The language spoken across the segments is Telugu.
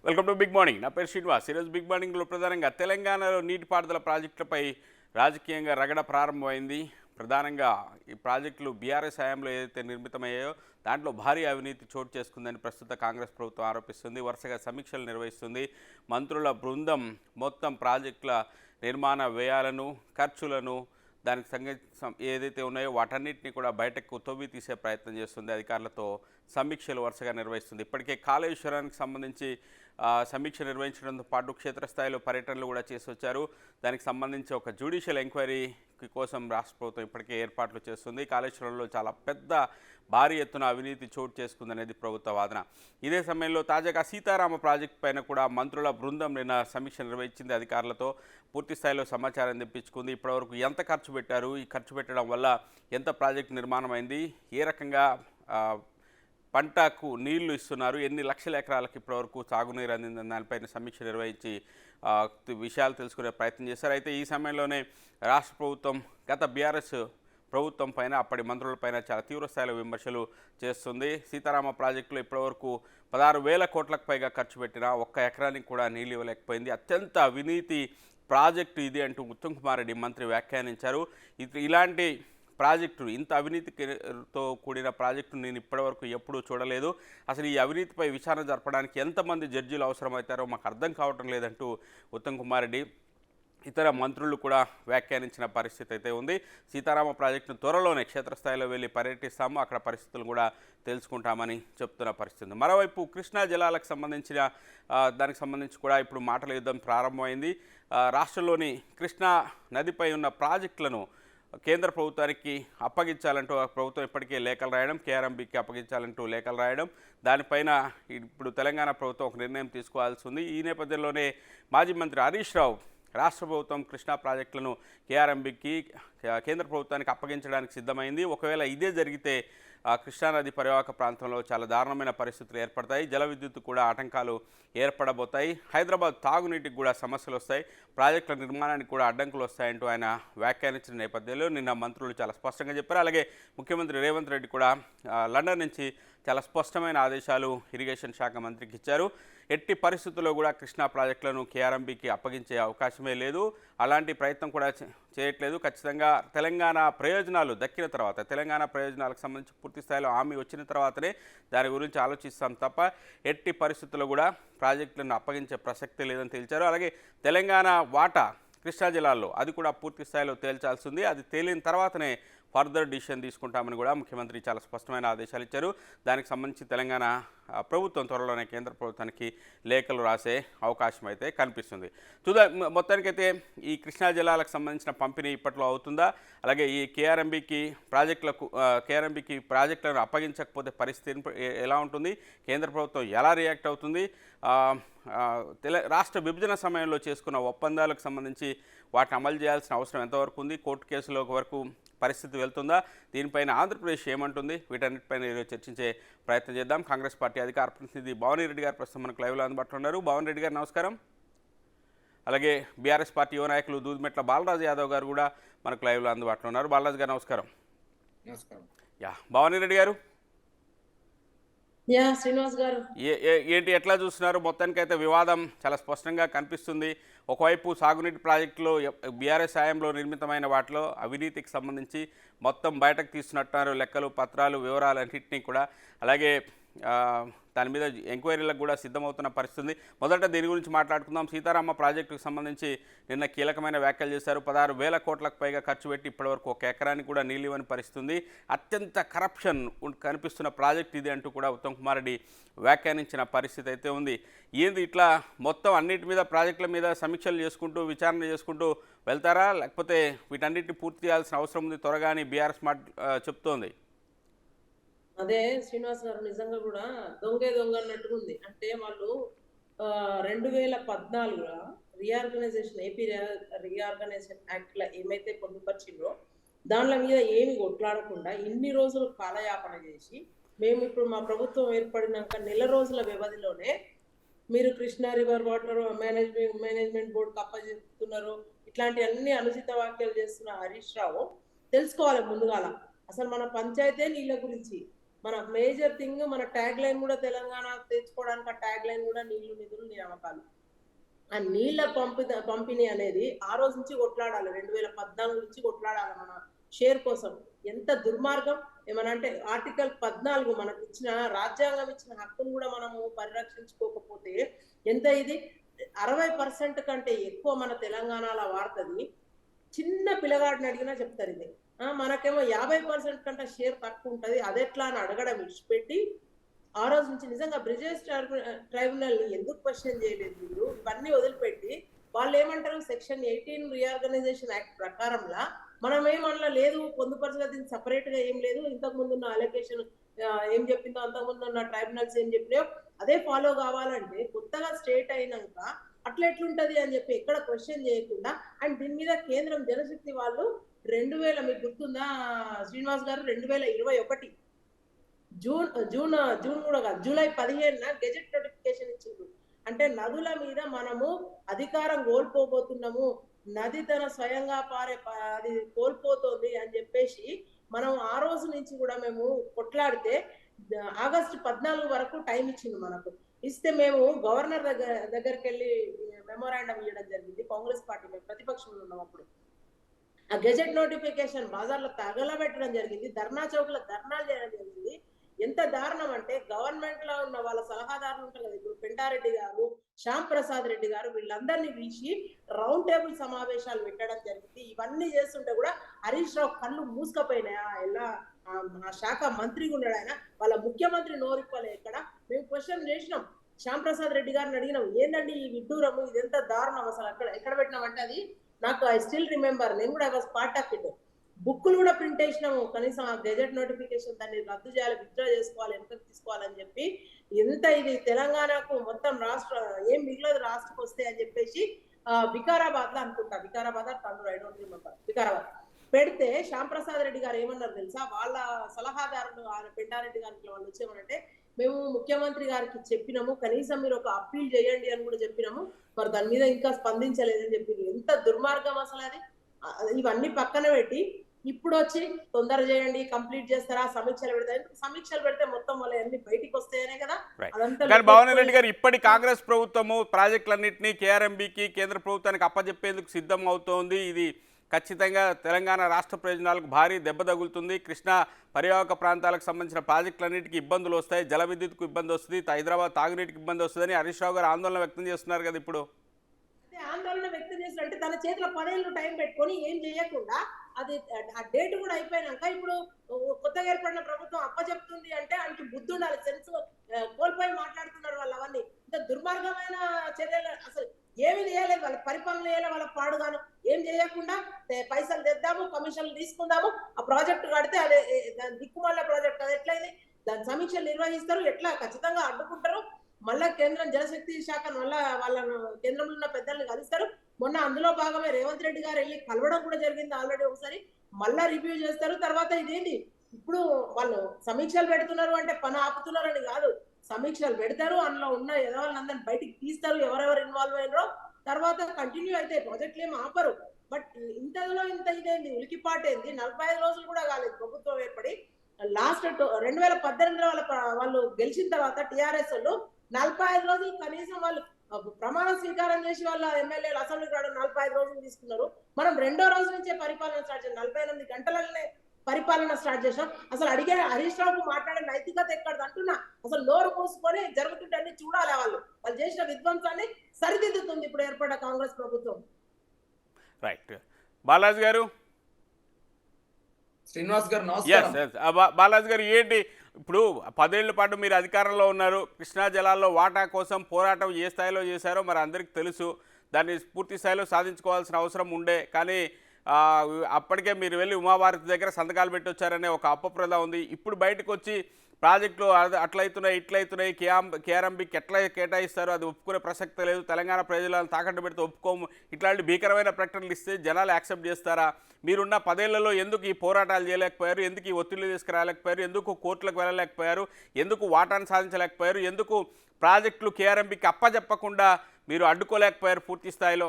Welcome to big morning. నా పేరు శ్రీనివాస్. ఈరోజు బిగ్ మార్నింగ్లో ప్రధానంగా తెలంగాణలో నీటిపారుదల ప్రాజెక్టులపై రాజకీయంగా రగడ ప్రారంభమైంది. ప్రధానంగా ఈ ప్రాజెక్టులు బీఆర్ఎస్ హయాంలో ఏదైతే నిర్మితమయ్యాయో దాంట్లో భారీ అవినీతి చోటు చేసుకుందని ప్రస్తుత కాంగ్రెస్ ప్రభుత్వం ఆరోపిస్తుంది. వరుసగా సమీక్షలు నిర్వహిస్తుంది. మంత్రుల బృందం మొత్తం ప్రాజెక్టుల నిర్మాణ వ్యయాలను, ఖర్చులను, దానికి ఏదైతే ఉన్నాయో వాటన్నిటిని కూడా బయటకు తవ్వి తీసే ప్రయత్నం చేస్తుంది. అధికారులతో సమీక్షలు వరుసగా నిర్వహిస్తుంది. ఇప్పటికే కాళేశ్వరానికి సంబంధించి సమీక్ష నిర్వహించడంతో పాటు క్షేత్రస్థాయిలో పర్యటనలు కూడా చేసి వచ్చారు. దానికి సంబంధించి ఒక జ్యుడిషియల్ ఎంక్వైరీ కోసం రాష్ట్ర ప్రభుత్వం ఇప్పటికే ఏర్పాట్లు చేస్తుంది. కాళేశ్వరంలో చాలా పెద్ద భారీ ఎత్తున అవినీతి చోటు చేసుకుందనేది ప్రభుత్వ వాదన. ఇదే సమయంలో తాజాగా సీతారామ ప్రాజెక్టు పైన కూడా మంత్రుల బృందం నిన్న సమీక్ష నిర్వహించింది. అధికారులతో పూర్తి స్థాయిలో సమాచారం తెప్పించుకుంది. ఇప్పటివరకు ఎంత ఖర్చు పెట్టారు, ఈ ఖర్చు పెట్టడం వల్ల ఎంత ప్రాజెక్టు నిర్మాణం అయింది, ఏ రకంగా పంటకు నీళ్లు ఇస్తున్నారు, ఎన్ని లక్షల ఎకరాలకు ఇప్పటివరకు సాగునీరు అందిందని దానిపైన సమీక్ష నిర్వహించి విషయాలు తెలుసుకునే ప్రయత్నం చేశారు. అయితే ఈ సమయంలోనే రాష్ట్ర ప్రభుత్వం గత బీఆర్ఎస్ ప్రభుత్వం పైన, అప్పటి మంత్రులపైన చాలా తీవ్రస్థాయిలో విమర్శలు చేస్తుంది. సీతారామ ప్రాజెక్టులో ఇప్పటివరకు 16,000 కోట్లకు పైగా ఖర్చు పెట్టినా ఒక్క ఎకరానికి కూడా నీళ్ళు ఇవ్వలేకపోయింది. అత్యంత అవినీతి ప్రాజెక్టు ఇది అంటూ ఉత్తమ్ కుమార్ రెడ్డి మంత్రి వ్యాఖ్యానించారు. ఇలాంటి ప్రాజెక్టు, ఇంత అవినీతితో కూడిన ప్రాజెక్టు నేను ఇప్పటివరకు ఎప్పుడూ చూడలేదు. అసలు ఈ అవినీతిపై విచారణ జరపడానికి ఎంతమంది జడ్జీలు అవసరమవుతారో మాకు అర్థం కావటం లేదంటూ ఉత్తమ్ కుమార్ రెడ్డి ఇతర మంత్రులు కూడా వ్యాఖ్యానించిన పరిస్థితి అయితే ఉంది. సీతారామ ప్రాజెక్టును త్వరలోనే క్షేత్రస్థాయిలో వెళ్ళి పర్యటిస్తాము, అక్కడ పరిస్థితులు కూడా తెలుసుకుంటామని చెప్తున్న పరిస్థితి. మరోవైపు కృష్ణా జలాలకు సంబంధించిన దానికి సంబంధించి కూడా ఇప్పుడు మాటల యుద్ధం ప్రారంభమైంది. రాష్ట్రంలోని కృష్ణా నదిపై ఉన్న ప్రాజెక్టులను కేంద్ర ప్రభుత్వానికి అప్పగించాలంటూ ప్రభుత్వం ఇప్పటికే లేఖలు రాయడం, కేఆర్ఎంబీకి అప్పగించాలంటూ లేఖలు రాయడం, దానిపైన ఇప్పుడు తెలంగాణ ప్రభుత్వం ఒక నిర్ణయం తీసుకోవాల్సి ఉంది. ఈ నేపథ్యంలోనే మాజీ మంత్రి హరీష్ రావు రాష్ట్ర ప్రభుత్వం కృష్ణా ప్రాజెక్టులను కేఆర్ఎంబీకి, కేంద్ర ప్రభుత్వానికి అప్పగించడానికి సిద్ధమైంది. ఒకవేళ ఇదే జరిగితే కృష్ణానది పరివాహక ప్రాంతంలో చాలా దారుణమైన పరిస్థితులు ఏర్పడతాయి. జల విద్యుత్ కూడా ఆటంకాలు ఏర్పడబోతాయి. హైదరాబాద్ తాగునీటికి కూడా సమస్యలు వస్తాయి, ప్రాజెక్టుల నిర్మాణానికి కూడా అడ్డంకులు వస్తాయంటూ ఆయన వ్యాఖ్యానించిన నేపథ్యంలో నిన్న మంత్రులు చాలా స్పష్టంగా చెప్పారు. అలాగే ముఖ్యమంత్రి రేవంత్ రెడ్డి కూడా లండన్ నుంచి చాలా స్పష్టమైన ఆదేశాలు ఇరిగేషన్ శాఖ మంత్రికి ఇచ్చారు. ఎట్టి పరిస్థితుల్లో కూడా కృష్ణా ప్రాజెక్టులను కేఆర్ఎంబీకి అప్పగించే అవకాశమే లేదు, అలాంటి ప్రయత్నం కూడా చేయట్లేదు. ఖచ్చితంగా తెలంగాణ ప్రయోజనాలు దక్కిన తర్వాత, తెలంగాణ ప్రయోజనాలకు సంబంధించి పూర్తి స్థాయిలో హామీ వచ్చిన తర్వాతనే దాని గురించి ఆలోచిస్తాం తప్ప ఎట్టి పరిస్థితుల్లో కూడా ప్రాజెక్టులను అప్పగించే ప్రసక్తే లేదని తేల్చారు. అలాగే తెలంగాణ వాటా కృష్ణా జిల్లాల్లో అది కూడా పూర్తి స్థాయిలో తేల్చాల్సి ఉంది. అది తేలిన తర్వాతనే ఫర్దర్ డిసిషన్ తీసుకుంటామని కూడా ముఖ్యమంత్రి చాలా స్పష్టమైన ఆదేశాలు ఇచ్చారు. దానికి సంబంధించి తెలంగాణ ప్రభుత్వం త్వరలోనే కేంద్ర ప్రభుత్వానికి లేఖలు రాసే అవకాశం అయితే కనిపిస్తుంది. మొత్తానికైతే ఈ కృష్ణా జలాలకు సంబంధించిన పంపిణీ ఇప్పట్లో అవుతుందా, అలాగే ఈ కేఆర్ఎంబీకి ప్రాజెక్టులను అప్పగించకపోతే పరిస్థితి ఎలా ఉంటుంది, కేంద్ర ప్రభుత్వం ఎలా రియాక్ట్ అవుతుంది, రాష్ట్ర విభజన సమయంలో చేసుకున్న ఒప్పందాలకు సంబంధించి వాటిని అమలు చేయాల్సిన అవసరం ఎంతవరకు ఉంది, కోర్టు కేసుల వరకు పరిస్థితి వెళ్తుందా, దీనిపైన ఆంధ్రప్రదేశ్ ఏమంటుంది, వీటన్నిటిపైన ఈరోజు చర్చించే ప్రయత్నం చేద్దాం. కాంగ్రెస్ పార్టీ అధికార ప్రతినిధి భవన్ రెడ్డి గారు ప్రస్తుతం మనకు లైవ్లో అందుబాటులో ఉన్నారు. భవన్ రెడ్డి గారు నమస్కారం. అలాగే బీఆర్ఎస్ పార్టీ యువ నాయకులు దూదిమెట్ల బాలరాజు యాదవ్ గారు కూడా మనకు లైవ్లో అందుబాటులో ఉన్నారు. బాలరాజు గారు నమస్కారం. భవన్ రెడ్డి గారు శ్రీనివాస్ గారు ఏంటి, ఎట్లా చూస్తున్నారు? మొత్తానికైతే వివాదం చాలా స్పష్టంగా కనిపిస్తుంది. ఒకవైపు సాగునీటి ప్రాజెక్టులో బీఆర్ఎస్ హయాంలో నిర్మితమైన వాటిలో అవినీతికి సంబంధించి మొత్తం బయటకు తీస్తున్నట్టున్నారు, లెక్కలు, పత్రాలు, వివరాలు అన్నింటినీ కూడా. అలాగే దాని మీద ఎంక్వైరీలకు కూడా సిద్ధమవుతున్న పరిస్థితి. మొదట దీని గురించి మాట్లాడుకుందాం. సీతారామ ప్రాజెక్టుకు సంబంధించి నిన్న కీలకమైన వ్యాఖ్యలు చేశారు. 16,000 కోట్లకు పైగా ఖర్చు పెట్టి ఇప్పటివరకు ఒక ఎకరానికి కూడా నీళ్ళు ఇవ్వని పరిస్థితి, అత్యంత కరప్షన్ కనిపిస్తున్న ప్రాజెక్ట్ ఇది అంటూ కూడా ఉత్తమ్ కుమార్ రెడ్డి వ్యాఖ్యానించిన పరిస్థితి అయితే ఉంది. ఏంది ఇట్లా మొత్తం అన్నిటి మీద ప్రాజెక్టుల మీద సమీక్షలు చేసుకుంటూ విచారణ చేసుకుంటూ వెళ్తారా, లేకపోతే వీటన్నిటిని పూర్తి చేయాల్సిన అవసరం ఉంది త్వరగా అని బీఆర్ఎస్ చెప్తోంది? అదే శ్రీనివాస్ గారు, నిజంగా కూడా దొంగ అన్నట్టుగా ఉంది. అంటే వాళ్ళు 2014 రీఆర్గనైజేషన్, ఏపీ రీఆర్గనైజేషన్ యాక్ట్ లో ఏమైతే పొందుపరిచిందో దానిల మీద ఏమి కొట్లాడకుండా ఇన్ని రోజులు కాలయాపన చేసి, మేము ఇప్పుడు మా ప్రభుత్వం ఏర్పడినాక నెల రోజుల వ్యవధిలోనే మీరు కృష్ణా రివర్ వాటర్ మేనేజ్మెంట్ బోర్డుకి అప్పచెప్తున్నారు, ఇట్లాంటి అన్ని అనుచిత వ్యాఖ్యలు చేస్తున్న హరీష్ రావు తెలుసుకోవాలి ముందుగాల అసలు మన పంచాయతీ నీళ్ళ గురించి. మన మేజర్ థింగ్ మన ట్యాగ్ లైన్ కూడా తెలంగాణ తెచ్చుకోవడానికి ఆ ట్యాగ్ లైన్ కూడా నీళ్లు నిధులు నియామకాలు. ఆ నీళ్ల పంపిణీ అనేది ఆ రోజు నుంచి కొట్లాడాలి, 2014 నుంచి కొట్లాడాలి మన షేర్ కోసం. ఎంత దుర్మార్గం! ఏమన్నా అంటే ఆర్టికల్ 14 మనకి ఇచ్చిన రాజ్యాంగం ఇచ్చిన హక్కును కూడా మనము పరిరక్షించుకోకపోతే ఎంత ఇది. 60% కంటే ఎక్కువ మన తెలంగాణలో వాడుతుంది. చిన్న పిల్లగాడిని అడిగినా చెప్తారు ఇది. మనకేమో 50% కంటే షేర్ తక్కువ ఉంటుంది, అదెట్లా అని అడగడం విడిచిపెట్టి ఆ రోజు నుంచి నిజంగా బ్రిజేష్ ట్రైబ్యునల్ ని ఎందుకు క్వశ్చన్ చేయలేదు వీళ్ళు? ఇవన్నీ వదిలిపెట్టి వాళ్ళు ఏమంటారు, సెక్షన్ 18 రీఆర్గనైజేషన్ యాక్ట్ ప్రకారంలా మనం ఏమనలా లేదు, పొందుపరచగా దీనికి సపరేట్ గా ఏం లేదు, ఇంతకు ముందు ఉన్న అలొకేషన్ ఏం చెప్పిందో, అంతకుముందు ఉన్న ట్రైబ్యునల్స్ ఏం చెప్పినాయో అదే ఫాలో కావాలంటే కొత్తగా స్టేట్ అయినాక అట్లా ఎట్లుంటది అని చెప్పి ఎక్కడ క్వశ్చన్ చేయకుండా, అండ్ దీని మీద కేంద్రం జనశక్తి వాళ్ళు 2000 మీకు గుర్తుందా శ్రీనివాస్ గారు, 2021 జూన్ జూన్ జూన్ కూడా కాదు, జూలై 15న గెజెట్ నోటిఫికేషన్ ఇచ్చిండ్రు. అంటే నదుల మీద మనము అధికారం కోల్పోబోతున్నాము, నది తన స్వయంగా అది కోల్పోతుంది అని చెప్పేసి మనం ఆ రోజు నుంచి కూడా మేము కొట్లాడితే ఆగస్టు 14 వరకు టైం ఇచ్చింది మనకు. ఇస్తే మేము గవర్నర్ దగ్గరికి వెళ్ళి మెమోరాండం ఇవ్వడం జరిగింది. కాంగ్రెస్ పార్టీ మేము ప్రతిపక్షంలో ఉన్నాం అప్పుడు. ఆ గెజెట్ నోటిఫికేషన్ బజార్లో తగలబెట్టడం జరిగింది, ధర్నా చౌక్లో ధర్నాలు చేయడం జరిగింది. ఎంత దారుణం అంటే గవర్నమెంట్ లో ఉన్న వాళ్ళ సలహాదారులు ఉంటారు కదా, ఇప్పుడు పెంటారెడ్డి గారు, శ్యామ్ ప్రసాద్ రెడ్డి గారు, వీళ్ళందరినీ పిలిచి రౌండ్ టేబుల్ సమావేశాలు పెట్టడం జరిగింది. ఇవన్నీ చేస్తుంటే కూడా హరీష్ రావు కళ్ళు మూసుకపోయినాయా, ఎలా ఆ శాఖ మంత్రిగా ఉన్నాడు ఆయన, వాళ్ళ ముఖ్యమంత్రి నోరిప్పలే. ఇక్కడ మేము క్వశ్చన్ చేసినాం, శ్యామ్ ప్రసాద్ రెడ్డి గారిని అడిగినాం, ఏందండి ఈ విడ్డూరము, ఇదెంత దారుణం అసలు, ఎక్కడ పెట్టినామంటే అది నాకు ఐ స్టిల్ రిమెంబర్, నేను కూడా I was part of it. బుక్కులు కూడా ప్రింట్ చేసినాము, కనీసం ఆ గెజెట్ నోటిఫికేషన్ దాన్ని రద్దు చేయాలి, విత్డ్రా చేసుకోవాలి, వెనక్కి తీసుకోవాలని చెప్పి. ఎంత ఇది తెలంగాణకు మొత్తం రాష్ట్ర ఏం మిగిలేదు రాష్ట్రకు వస్తే అని చెప్పేసి వికారాబాద్ లో అనుకుంటా, వికారాబాద్ తండ్రి ఐ డోంట్ రిమెంబర్, వికారాబాద్ పెడితే శ్యామ్ ప్రసాద్ రెడ్డి గారు ఏమన్నారు తెలుసా, వాళ్ళ సలహాదారులు పెంటారెడ్డి గారికి వాళ్ళు వచ్చేమనంటే, మేము ముఖ్యమంత్రి గారికి చెప్పినాము, కనీసం మీరు ఒక అప్పీల్ చేయండి అని కూడా చెప్పినాము, మరి దాని మీద ఇంకా స్పందించలేదని చెప్పి. ఎంత దుర్మార్గం అసలు అది. ఇవన్నీ పక్కన పెట్టి ఇప్పుడు వచ్చి తొందర చేయండి, కంప్లీట్ చేస్తారా, సమీక్షలు పెడతాయి. సమీక్షలు పెడితే మొత్తం వాళ్ళు అన్ని బయటికి వస్తాయనే కదా. కానీ భవానీ రెడ్డి గారు, ఇప్పటి కాంగ్రెస్ ప్రభుత్వము ప్రాజెక్టులన్నింటినీ కేఆర్ఎంబీకి కేంద్ర ప్రభుత్వానికి అప్పజెప్పేందుకు సిద్ధం అవుతోంది. ఇది ఖచ్చితంగా తెలంగాణ రాష్ట్ర ప్రయోజనాలకు భారీ దెబ్బ తగులుతుంది. కృష్ణా పరివాహక ప్రాంతాలకు సంబంధించిన ప్రాజెక్టులన్నింటికి ఇబ్బందులు వస్తాయి, జల విద్యుత్కు ఇబ్బంది వస్తుంది, హైదరాబాద్ తాగునీటికి ఇబ్బంది వస్తుందని హరీష్ రావు గారు ఆందోళన వ్యక్తం చేస్తున్నారు కదా ఇప్పుడు. ఆందోళన వ్యక్తం చేసినట్టే తన చేతిలో 10 ఏళ్ళు టైం పెట్టుకొని ఏం చేయకుండా అది ఆ డేట్ కూడా అయిపోయినాక ఇప్పుడు కొత్తగా ఏర్పడిన ప్రభుత్వం అప్పచెప్తుంది అంటే ఆయనకి బుద్ధి ఉండాలి, సెన్స్ కోల్పోయి మాట్లాడుతున్నారు వాళ్ళు. అవన్నీ ఇంత దుర్మార్గమైన చర్యలు అసలు ఏమి చేయలేదు, వాళ్ళ పరిపాలన చేయాలి, వాళ్ళ పాడుగాను ఏం చేయకుండా పైసలు తెద్దాము, కమిషన్లు తీసుకుందాము, ఆ ప్రాజెక్టు కడితే అదే దిక్కుమాల ప్రాజెక్ట్, అది ఎట్లయింది, దాని సమీక్షలు నిర్వహిస్తారు, ఎట్లా ఖచ్చితంగా అడ్డుకుంటారు. మళ్ళా కేంద్రం జలశక్తి శాఖ మళ్ళా వాళ్ళ కేంద్రంలో ఉన్న పెద్దల్ని కలుస్తారు. మొన్న అందులో భాగమే రేవంత్ రెడ్డి గారు వెళ్ళి కలవడం కూడా జరిగింది ఆల్రెడీ ఒకసారి. మళ్ళా రివ్యూ చేస్తారు. తర్వాత ఇదేంటి ఇప్పుడు వాళ్ళు సమీక్షలు పెడుతున్నారు అంటే పని ఆపుతున్నారని కాదు, సమీక్షలు పెడతారు, అందులో ఉన్న ఎదవాళ్ళందరినీ బయటికి తీస్తారు, ఎవరెవరు ఇన్వాల్వ్ అయినరో, తర్వాత కంటిన్యూ అయితే ప్రాజెక్టులు ఏమి ఆపరు. బట్ ఇంతలో ఇంత ఇదేంది, ఉలికిపాటేంది, 45 రోజులు కూడా కాలేదు ప్రభుత్వం ఏర్పడి. లాస్ట్ 2018లో వాళ్ళు గెలిచిన తర్వాత టీఆర్ఎస్ వాళ్ళు 45 రోజులు కనీసం వాళ్ళు ప్రమాణ స్వీకారం చేసి వాళ్ళ ఎమ్మెల్యేలు అసెంబ్లీకి రావడం 45 రోజులు తీసుకున్నారు. మనం 2వ రోజు నుంచే పరిపాలన స్టార్ట్ చేసాం, 48 గంటలనే పరిపాలన స్టార్ట్ చేసాం. అసలు అడిగే హరీష్ రావుకు మాట్లాడే నైతికత ఎక్కడది అంటున్నా. అసలు నోరు మూసుకొని జరుగుతుంటే అన్ని చూడాలి, వాళ్ళు చేసిన విధ్వంసాన్ని సరిదిద్దుతుంది ఇప్పుడు ఏర్పడ్డ కాంగ్రెస్ ప్రభుత్వం. రైట్. బాలాజీ గారు, శ్రీనివాస్ గారు నమస్కారం. బాలాజీ గారు, ఏంటి ఇప్పుడు 10 ఏళ్ల పాటు మీరు అధికారంలో ఉన్నారు, కృష్ణా జలాల్లో వాటా కోసం పోరాటం ఏ స్థాయిలో చేశారో మరి అందరికీ తెలుసు. దాన్ని పూర్తి స్థాయిలో సాధించుకోవాల్సిన అవసరం ఉండే, కానీ అప్పటికే మీరు వెళ్ళి ఉమాభారతి దగ్గర సంతకాలు పెట్టి వచ్చారనే ఒక అపప్రద ఉంది. ఇప్పుడు బయటకు వచ్చి ప్రాజెక్టులు అట్లయితున్నాయి ఇట్లయితున్నాయి, కేఆర్ఎంబీకి ఎట్లా కేటాయిస్తారు అది ఒప్పుకునే ప్రసక్తి లేదు, తెలంగాణ ప్రజలను తాకట్టు పెడితే ఒప్పుకోము, ఇట్లాంటి భీకరమైన ప్రకటనలు ఇస్తే జనాలు యాక్సెప్ట్ చేస్తారా? మీరున్న 10 ఏళ్లలో ఎందుకు ఈ పోరాటాలు చేయలేకపోయారు, ఎందుకు ఈ ఒత్తిళ్లు తీసుకురాలేకపోయారు, ఎందుకు కోర్టులకు వెళ్ళలేకపోయారు, ఎందుకు వాటాను సాధించలేకపోయారు, ఎందుకు ప్రాజెక్టులు కేఆర్ఎంబీకి అప్పచెప్పకుండా మీరు అడ్డుకోలేకపోయారు పూర్తి స్థాయిలో?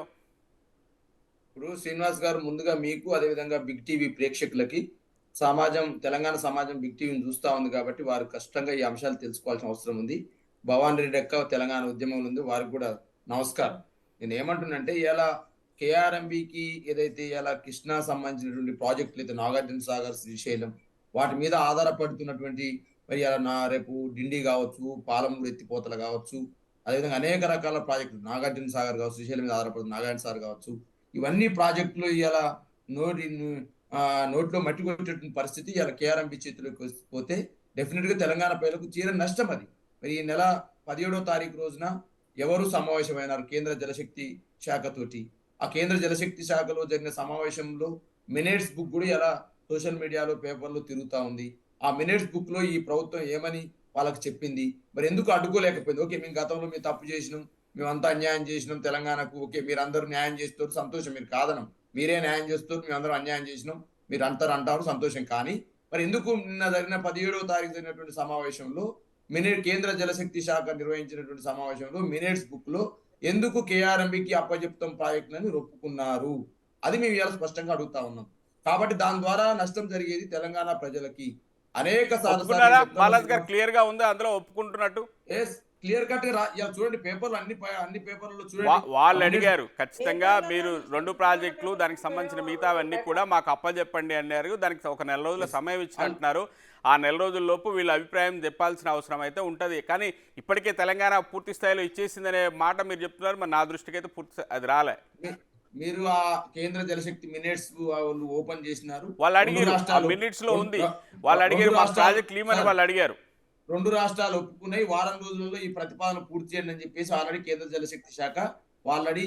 ఇప్పుడు శ్రీనివాస్ గారు, ముందుగా మీకు అదేవిధంగా బిగ్ టీవీ ప్రేక్షకులకి తెలంగాణ సమాజం బిగ్ టీవీని చూస్తా ఉంది కాబట్టి వారు కష్టంగా ఈ అంశాలు తెలుసుకోవాల్సిన అవసరం ఉంది. భవానీ రెడ్డి అక్క తెలంగాణ ఉద్యమంలో ఉంది, వారికి కూడా నమస్కారం. నేను ఏమంటున్నంటే ఇలా కేఆర్ఎంబికి ఏదైతే ఇలా కృష్ణా సంబంధించినటువంటి ప్రాజెక్టులు అయితే నాగార్జున సాగర్, శ్రీశైలం వాటి మీద ఆధారపడుతున్నటువంటి మరి ఇలా రేపు డిండి కావచ్చు, పాలమూరు ఎత్తిపోతలు కావచ్చు, అదేవిధంగా అనేక రకాల ప్రాజెక్టులు నాగార్జున సాగర్ కావచ్చు, శ్రీశైలం మీద ఆధారపడుతుంది నాగార్జున సాగర్ కావచ్చు, ఇవన్నీ ప్రాజెక్టులు ఇలా నోట్లో మట్టి కొట్టేటువంటి పరిస్థితి ఇలా కేఆర్ఎంబి చేతిలోకి పోతే డెఫినెట్ గా తెలంగాణ ప్రజలకు తీరని నష్టం అది. మరి ఈ నెల 17వ తారీఖు రోజున ఎవరు సమావేశమైనారు కేంద్ర జలశక్తి శాఖతోటి. ఆ కేంద్ర జలశక్తి శాఖలో జరిగిన సమావేశంలో మినిట్స్ బుక్ కూడా ఇలా సోషల్ మీడియాలో పేపర్లో తిరుగుతా ఉంది. ఆ మినిట్స్ బుక్ లో ఈ ప్రభుత్వం ఏమని వాళ్ళకి చెప్పింది, మరి ఎందుకు అడ్డుకోలేకపోయింది? ఓకే, మేము గతంలో మేము తప్పు చేసినాం, మేమంతా అన్యాయం చేసినాం తెలంగాణకు, ఓకే మీరు అందరూ న్యాయం చేస్తారు సంతోషం, మీరు కాదనం, మీరే న్యాయం చేస్తారు, మేము అందరం అన్యాయం చేసినాం మీరు అంటారు సంతోషం. కానీ మరి ఎందుకు నిన్న జరిగిన 17వ తారీఖు జరిగినటువంటి సమావేశంలో కేంద్ర జలశక్తి శాఖ నిర్వహించినటువంటి సమావేశంలో మినిట్స్ బుక్ లో ఎందుకు కేఆర్ఎంబికి అప్పజెప్తం ప్రాజెక్టులను ఒప్పుకున్నారు? అది మేము ఇలా స్పష్టంగా అడుగుతా ఉన్నాం. కాబట్టి దాని ద్వారా నష్టం జరిగేది తెలంగాణ ప్రజలకి. అనేక సార్లు క్లియర్ గా ఉంది అందులో ఒప్పుకుంటున్నట్టు. క్లియర్ కట్ చూడండి, పేపర్లు అన్ని పేపర్లలో చూడండి. వాళ్ళు అడిగారు ఖచ్చితంగా మీరు 2 ప్రాజెక్టులు దానికి సంబంధించిన మిగతావన్నీ కూడా మాకు అప్పచెప్పండి అన్నారు. దానికి ఒక నెల రోజుల సమయం ఇచ్చినట్టున్నారు. ఆ నెల రోజుల్లోపు వీళ్ళ అభిప్రాయం చెప్పాల్సిన అవసరం అయితే ఉంటుంది. కానీ ఇప్పటికే తెలంగాణ పూర్తి స్థాయిలో ఇచ్చేసిందనే మాట మీరు చెప్తున్నారు. మరి నా దృష్టికి అయితే అది రాలే. మీరు ఆ కేంద్ర జలశక్తి మినిట్స్ వాళ్ళు ఓపెన్ చేసినారు, వాళ్ళు అడిగారు, మినిట్స్ లో ఉంది, వాళ్ళు అడిగారు మా ప్రాజెక్ట్ లీమని వాళ్ళు అడిగారు. 2 రాష్ట్రాలు ఒప్పుకున్నాయి, వారం రోజులలో ఈ ప్రతిపాదన పూర్తి చేయండి అని చెప్పేసి ఆల్రెడీ కేంద్ర జలశక్తి శాఖ ఆల్రెడీ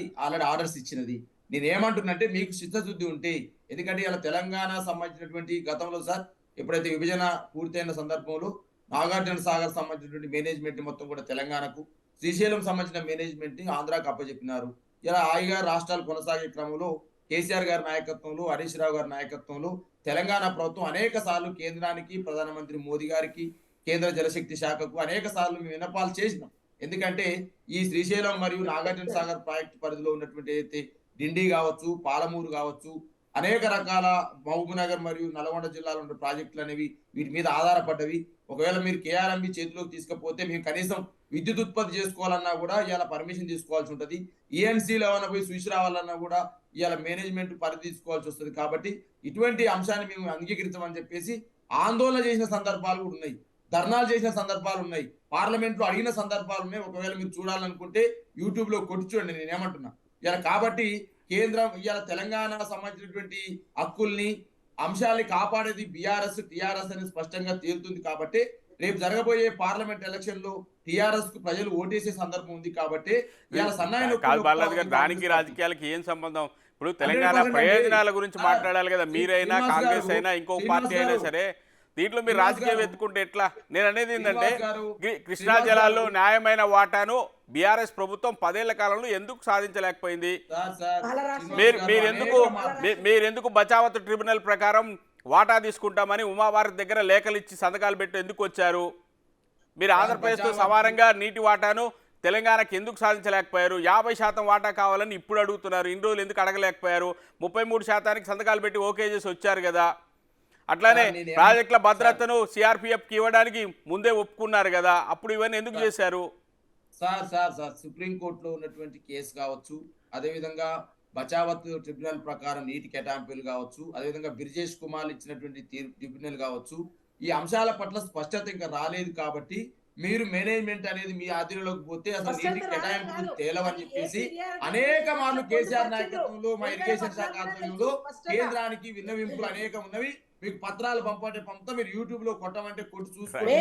ఆర్డర్స్ ఇచ్చినది. నేను ఏమంటున్నంటే మీకు చిత్తశుద్ధి ఉంటే, ఎందుకంటే ఇలా తెలంగాణ సంబంధించినటువంటి గతంలో సార్ ఎప్పుడైతే విభజన పూర్తయిన సందర్భంలో నాగార్జున సాగర్ సంబంధించినటువంటి మేనేజ్మెంట్ మొత్తం కూడా తెలంగాణకు, శ్రీశైలం సంబంధించిన మేనేజ్మెంట్ ని ఆంధ్రాకు అప్పచెప్పినారు. ఇలా హాయిగా రాష్ట్రాలు కొనసాగే క్రమంలో కేసీఆర్ గారి నాయకత్వంలో, హరీష్ రావు గారి నాయకత్వంలో తెలంగాణ ప్రభుత్వం అనేక సార్లు కేంద్రానికి, ప్రధానమంత్రి మోదీ గారికి, కేంద్ర జలశక్తి శాఖకు అనేక సార్లు మేము విన్నపాలు చేసినాం. ఎందుకంటే ఈ శ్రీశైలం మరియు నాగార్జున సాగర్ ప్రాజెక్టు పరిధిలో ఉన్నటువంటి అయితే డిండి కావచ్చు, పాలమూరు కావచ్చు, అనేక రకాల మహబూబ్నగర్ మరియు నల్గొండ జిల్లాలో ఉన్న ప్రాజెక్టులు అనేవి వీటి మీద ఆధారపడ్డవి. ఒకవేళ మీరు కేఆర్ఎంబి చేతిలోకి తీసుకపోతే మేము కనీసం విద్యుత్ ఉత్పత్తి చేసుకోవాలన్నా కూడా ఇవాళ పర్మిషన్ తీసుకోవాల్సి ఉంటుంది. ఈఎన్సీలో ఏమైనా పోయి స్విచ్ రావాలన్నా కూడా ఇవాళ మేనేజ్మెంట్ పరిధి తీసుకోవాల్సి వస్తుంది. కాబట్టి ఇటువంటి అంశాన్ని మేము అంగీకరించమని చెప్పేసి ఆందోళన చేసిన సందర్భాలు కూడా ఉన్నాయి, ధర్నాలు చేసిన సందర్భాలు ఉన్నాయి, పార్లమెంట్ లో అడిగిన సందర్భాలు ఉన్నాయి. ఒకవేళ మీరు చూడాలనుకుంటే యూట్యూబ్ లో కొట్టి చూడండి, నేనేమంటున్నా ఇలా. కాబట్టి కేంద్రం ఇవాళ తెలంగాణ సంబంధించినటువంటి హక్కుల్ని, అంశాలని కాపాడేది బీఆర్ఎస్, టీఆర్ఎస్ అనేది స్పష్టంగా తేలుతుంది. కాబట్టి రేపు జరగబోయే పార్లమెంట్ ఎలక్షన్ లో టీఆర్ఎస్ కు ప్రజలు ఓటేసే సందర్భం ఉంది. కాబట్టి దానికి రాజకీయాలకి ఏం సంబంధం? ఇప్పుడు తెలంగాణ ప్రయోజనాల గురించి మాట్లాడాలి కదా, మీరైనా కాంగ్రెస్ అయినా ఇంకో పార్టీ అయినా సరే. దీంట్లో మీరు రాజకీయం ఎత్తుకుంటే ఎట్లా? నేను అనేది ఏంటంటే కృష్ణా జలాల్లో న్యాయమైన వాటాను బీఆర్ఎస్ ప్రభుత్వం 10 ఏళ్ల కాలంలో ఎందుకు సాధించలేకపోయింది? మీరెందుకు బచావత్ ట్రిబ్యునల్ ప్రకారం వాటా తీసుకుంటామని ఉమాభారత్ దగ్గర లేఖలు ఇచ్చి సంతకాలు పెట్టి ఎందుకు వచ్చారు? మీరు ఆంధ్రప్రదేశ్తో సమానంగా నీటి వాటాను తెలంగాణకి ఎందుకు సాధించలేకపోయారు? 50% వాటా కావాలని ఇప్పుడు అడుగుతున్నారు. ఇన్ని రోజులు ఎందుకు అడగలేకపోయారు? 33% సంతకాలు పెట్టి ఓకే చేసి వచ్చారు కదా. అట్లానే ప్రాజెక్టుల భద్రతను సిఆర్పిఎఫ్కి ఇవ్వడానికి ముందే ఒప్పుకున్నారు కదా, అప్పుడు ఇవన్నీ ఎందుకు చేశారు? సార్ సుప్రీంకోర్టులో ఉన్నటువంటి కేసు కావచ్చు, అదేవిధంగా బచావత్ ట్రిబ్యునల్ ప్రకారం నీటి కేటాయింపులు కావచ్చు, అదేవిధంగా బ్రిజేష్ కుమార్ ఇచ్చినటువంటి ట్రిబ్యునల్ కావచ్చు, ఈ అంశాల పట్ల స్పష్టత ఇంకా రాలేదు. కాబట్టి మీరు మేనేజ్మెంట్ అనేది మీ ఆధీనంలోకి పోతే అసలు నీటి కేటాయింపులు తేలవని చెప్పేసి అనేక మార్లు కేసీఆర్ నాయకత్వంలో, మా ఇరిగేషన్ శాఖ ఆధ్వర్యంలో కేంద్రానికి విన్నవింపులు అనేకం ఉన్నవి. మీకు పత్రాలు పంపంటే పంపుతా, మీరు యూట్యూబ్ లో కొట్టమంటే కొట్టి చూసుకోండి.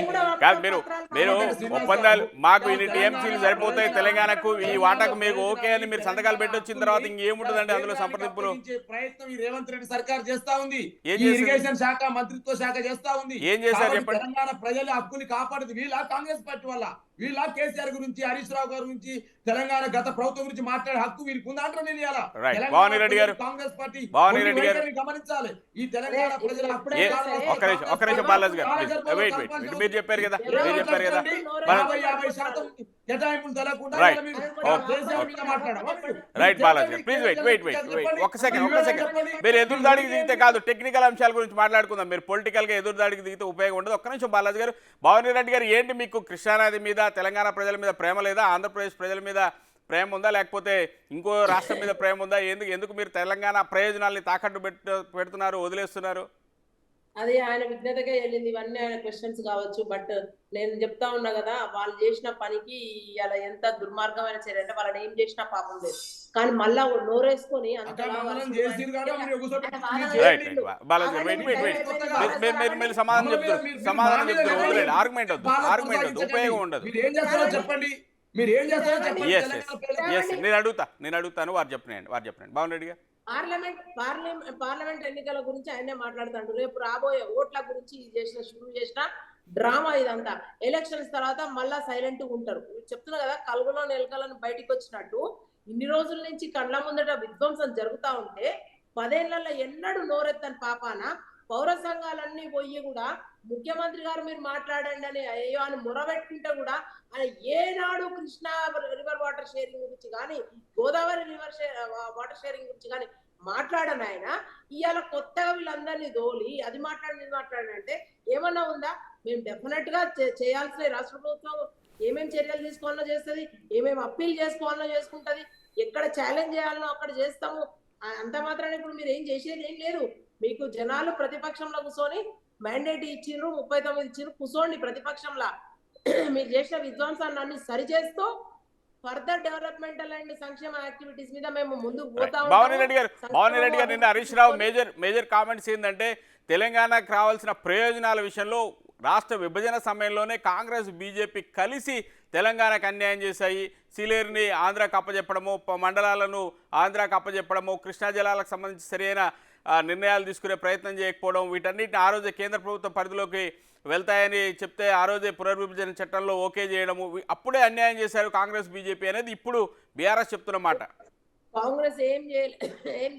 మీరు ఒప్పందాలు మాకు ఇన్ని టీఎంసీలు సరిపోతాయి తెలంగాణకు, ఈ వాటాకు మీకు ఓకే అని మీరు సంతకాలు పెట్టి వచ్చిన తర్వాత ఇంకేముంటుందండి అందులో సంప్రదింపులు? ప్రయత్నం ఈ రేవంత్ రెడ్డి సర్కార్ చేస్తా ఉంది, ఇరిగేషన్ శాఖ మంత్రిత్వ శాఖ చేస్తా ఉంది. ఏం చేశారు చెప్పండి? తెలంగాణ ప్రజల హక్కుని కాపాడుతుంది వీళ్ళ కాంగ్రెస్ పార్టీ వల్ల. వీళ్ళ కేసీఆర్ గురించి, హరీష్ రావు గారి గురించి, తెలంగాణ గత ప్రభుత్వం గురించి మాట్లాడే హక్కు వీరికి ఉందా అంటారు. నేను కాంగ్రెస్ పార్టీ గమనించాలి. ఈ తెలంగాణ ప్రజల ఒక్క నిమిషం బాలాజీ గారు, మీరు చెప్పారు కదా 50% కేటాయింపులు తెలకుండా Right. ఇవాళ మీరు Okay. కేసీఆర్ Okay. మీద మాట్లాడమా? రైట్ బాలాజీ గారు ప్లీజ్ వెయిట్ ఒక్క సెకండ్ మీరు ఎదురుదాడికి దిగితే కాదు టెక్నికల్ అంశాల గురించి మాట్లాడుకుందాం. మీరు పొలిటికల్గా ఎదురుదాడికి దిగితే ఉపయోగం ఉండదు. ఒక్క నిమిషం బాలాజీ గారు. భవానీ రెడ్డి గారు ఏంటి మీకు కృష్ణానది మీద తెలంగాణ ప్రజల మీద ప్రేమ లేదా, ఆంధ్రప్రదేశ్ ప్రజల మీద ప్రేమ ఉందా, లేకపోతే ఇంకో రాష్ట్రం మీద ప్రేమ ఉందా? ఎందుకు మీరు తెలంగాణ ప్రయోజనాల్ని తాకట్టు పెడుతున్నారు, వదిలేస్తున్నారు? అది ఆయన విజ్ఞతగా వెళ్ళింది. ఇవన్నీ ఆయన క్వశ్చన్స్ కావచ్చు. బట్ నేను చెప్తా ఉన్నా కదా, వాళ్ళు చేసిన పనికి ఇలా ఎంత దుర్మార్గమైన చర్య అంటే వాళ్ళని ఏం చేసినా పాపం లేదు. కానీ మళ్ళా నోరేసుకొని మీరు సమాధానం చెప్తారు వదిలేండి. ఆర్గ్యుమెంట్ వద్దు ఉపయోగం ఉండదు. చెప్పండి మీరు ఏం చేస్తారో చెప్పండి. నేను అడుగుతాను వారు చెప్పండి భవన్ రెడ్డి గారు. పార్లమెంట్ ఎన్నికల గురించి ఆయనే మాట్లాడుతాడు. రేపు రాబోయే ఓట్ల గురించి షురూ చేసిన డ్రామా ఇదంతా. ఎలక్షన్స్ తర్వాత మళ్ళా సైలెంట్ గా ఉంటారు. చెప్తున్నా కదా, కలుగులో నెలకలను బయటికి వచ్చినట్టు ఇన్ని రోజుల నుంచి కళ్ళ ముందట విధ్వంసం జరుగుతా ఉంటే 10 ఏళ్లలో ఎన్నడూ నోరెత్తని పాపాన పౌర సంఘాలన్నీ పోయి కూడా ముఖ్యమంత్రి గారు మీరు మాట్లాడండి అని అయ్యో అని మొరబెట్టుకుంటే కూడా ఆయన ఏనాడు కృష్ణా రివర్ వాటర్ షేరింగ్ గురించి కానీ గోదావరి రివర్ వాటర్ షేరింగ్ గురించి కానీ మాట్లాడను ఆయన. ఇవాళ కొత్తగా వీళ్ళందరినీ దోలి అది మాట్లాడంటే ఏమన్నా ఉందా? మేము డెఫినెట్ గా చేయాల్సిన రాష్ట్ర ప్రభుత్వం ఏమేమి చర్యలు తీసుకోవాలనో చేస్తుంది, ఏమేమి అప్పీల్ చేసుకోవాలనో చేసుకుంటది, ఎక్కడ ఛాలెంజ్ చేయాలనో అక్కడ చేస్తాము. అంత మాత్రాన్ని ఇప్పుడు మీరు ఏం చేసేది ఏం లేదు. మీకు జనాలు ప్రతిపక్షంలో కూర్చొని మ్యాండేట్ ఇచ్చిండ్రు, 39 ఇచ్చిండ్రు, కూర్చోండి ప్రతిపక్షంలో. మీరు చేసిన విధ్వంసాన్ని అన్ని సరిచేస్తూ ఫర్దర్ డెవలప్మెంటల్ అండ్ సంక్షేమ యాక్టివిటీస్ మీద మేము ముందుకు పోతా ఉంటాం. భవానీ రెడ్డి గారు నిన్న హరీష్ రావు మేజర్ కామెంట్స్ ఏంటంటే తెలంగాణకు రావాల్సిన ప్రయోజనాల విషయంలో రాష్ట్ర విభజన సమయంలోనే కాంగ్రెస్ బీజేపీ కలిసి తెలంగాణకు అన్యాయం చేశాయి. సీలేరుని ఆంధ్రాకు అప్పచెప్పడము, మండలాలను ఆంధ్రాకు అప్పచెప్పడము, కృష్ణా జలాలకు సంబంధించి సరైన నిర్ణయాలు తీసుకునే ప్రయత్నం చేయకపోవడం, వీటన్నిటిని ఆ రోజే కేంద్ర ప్రభుత్వ పరిధిలోకి వెళ్తాయని చెప్తే ఆ రోజే పునర్విభజన చట్టంలో ఓకే చేయడము, అప్పుడే అన్యాయం చేశారు కాంగ్రెస్ బీజేపీ అనేది ఇప్పుడు బీఆర్ఎస్ చెప్తున్నమాట. కాంగ్రెస్ ఏం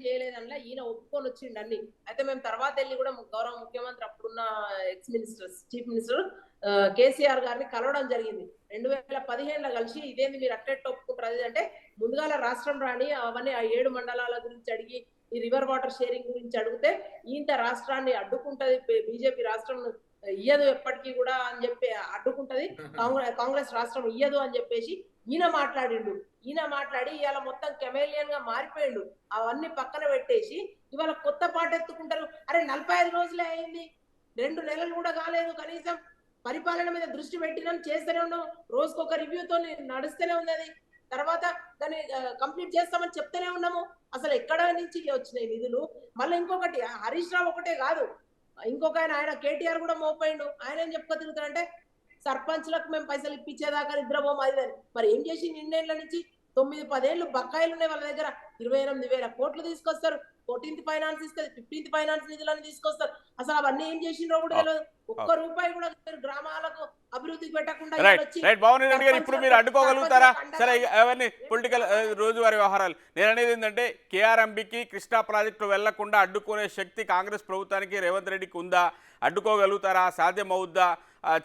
చేయలేదన్నా ఈయన ఒప్పుకొని వచ్చిండు అన్ని. అయితే మేము తర్వాత వెళ్ళి కూడా గౌరవ ముఖ్యమంత్రి అప్పుడున్న చీఫ్ మినిస్టర్ కేసీఆర్ గారిని కలవడం జరిగింది. 2015లో కలిసి ఇదేంది మీరు అట్టెట్ ఒప్పుకుంటారు అది అంటే ముందుగాల రాష్ట్రం రాని అవన్నీ ఆ 7 మండలాల గురించి అడిగి ఈ రివర్ వాటర్ షేరింగ్ గురించి అడిగితే ఇంత రాష్ట్రాన్ని అడ్డుకుంటది బీజేపీ రాష్ట్రం ఇయ్యదు ఎప్పటికీ కూడా అని చెప్పి అడ్డుకుంటది, కాంగ్రెస్ రాష్ట్రం ఇయ్యదు అని చెప్పేసి ఈయన మాట్లాడి ఇవాళ మొత్తం కెమేలియన్ గా మారిపోయిండు. అవన్నీ పక్కన పెట్టేసి ఇవాళ కొత్త పాట ఎత్తుకుంటారు. అరే 45 రోజులే అయింది, 2 నెలలు కూడా కాలేదు. కనీసం పరిపాలన మీద దృష్టి పెట్టినాం, చేస్తూనే ఉన్నాం, రోజుకొక రివ్యూతో నడుస్తూనే ఉన్నది. తర్వాత దాన్ని కంప్లీట్ చేస్తామని చెప్తూనే ఉన్నాము. అసలు ఎక్కడ నుంచి వచ్చినాయి నిధులు? మళ్ళీ ఇంకొకటి హరీష్ రావు ఒకటే కాదు, ఇంకొక ఆయన కేటీఆర్ కూడా మోపోయిండు. ఆయన ఏం చెప్పుకో తిరుగుతారంటే సర్పంచ్లకు మేము పైసలు ఇప్పించేదాకా నిద్రపోము అది. మరి ఏం చేసి నిన్నేళ్ల నుంచి 9-10 ఏళ్ళు బకాయిలు ఉన్నాయి వాళ్ళ దగ్గర. 28,000 కోట్లు తీసుకొస్తారు. 14th ఫైనాన్స్ ఇస్తుంది, 15th ఫైనాన్స్ నిధులను తీసుకొస్తారు. అసలు అవన్నీ ఏం చేసిండ్రో కూడా తెలియదు. ఒక్క రూపాయి కూడా గ్రామాలకు అభివృద్ధికి పెట్టకుండా భవానీ రెడ్డి గారు ఇప్పుడు మీరు అడ్డుకోగలుగుతారా? సరే అవన్నీ పొలిటికల్ రోజువారీ వ్యవహారాలు. నేను అనేది ఏంటంటే కేఆర్ఎంబీకి కృష్ణా ప్రాజెక్టు వెళ్లకుండా అడ్డుకునే శక్తి కాంగ్రెస్ ప్రభుత్వానికి రేవంత్ రెడ్డికి ఉందా? అడ్డుకోగలుగుతారా? సాధ్యమవుద్దా?